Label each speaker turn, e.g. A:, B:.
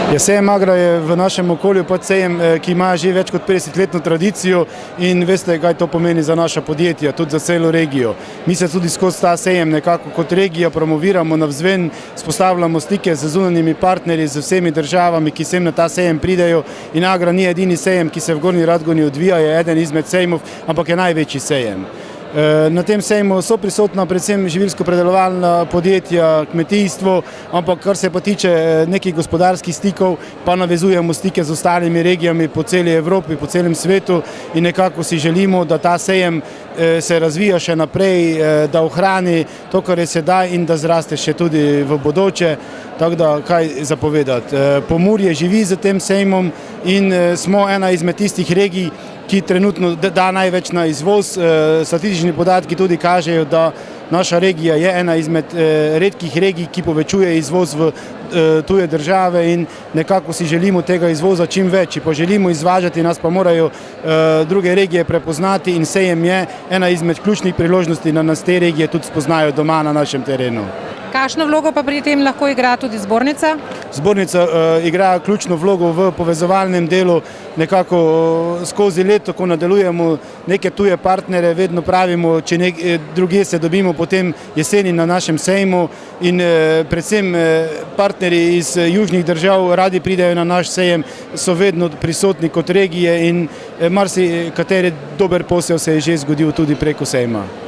A: Ja, sejem Agra je v našem okolju sejem, ki ima že več kot 50-letno tradicijo in veste, kaj to pomeni za naša podjetja, tudi za celo regijo. Mi se tudi skozi ta sejem nekako kot regija promoviramo navzven, spostavljamo stike z zunanjimi partnerji, z vsemi državami, ki sem na ta sejem pridejo in Agra ni edini sejem, ki se v Gornji Radgoni odvija, je eden izmed sejmov, ampak je največji sejem. Na tem sejmu so prisotna predvsem živilsko-predelovalna podjetja, kmetijstvo, ampak kar se pa tiče nekih gospodarskih stikov, pa navezujemo stike z ostalimi regijami po celi Evropi, po celem svetu in nekako si želimo, da ta sejem se razvija še naprej, da ohrani to, kar je sedaj in da zraste še tudi v bodoče. Tako da, kaj zapovedati. Pomurje živi z tem sejmom in smo ena izmed tistih regij, ki trenutno da največ na izvoz. Statistični podatki tudi kažejo, da naša regija je ena izmed redkih regij, ki povečuje izvoz v tuje države in nekako si želimo tega izvoza čim več. Pa želimo izvažati, nas pa morajo druge regije prepoznati in sejem je ena izmed ključnih priložnosti, da nas te regije tudi spoznajo doma na našem terenu.
B: Kakšno vlogo pa pri tem lahko igra tudi zbornica?
A: Zbornica igra ključno vlogo v povezovalnem delu, nekako skozi leto, ko nadaljujemo neke tuje partnere, vedno pravimo, če drugje se dobimo potem jeseni na našem sejmu in predvsem partnerji iz južnih držav radi pridejo na naš sejem, so vedno prisotni kot regije in marsikateri dober posel se je že zgodil tudi preko sejma.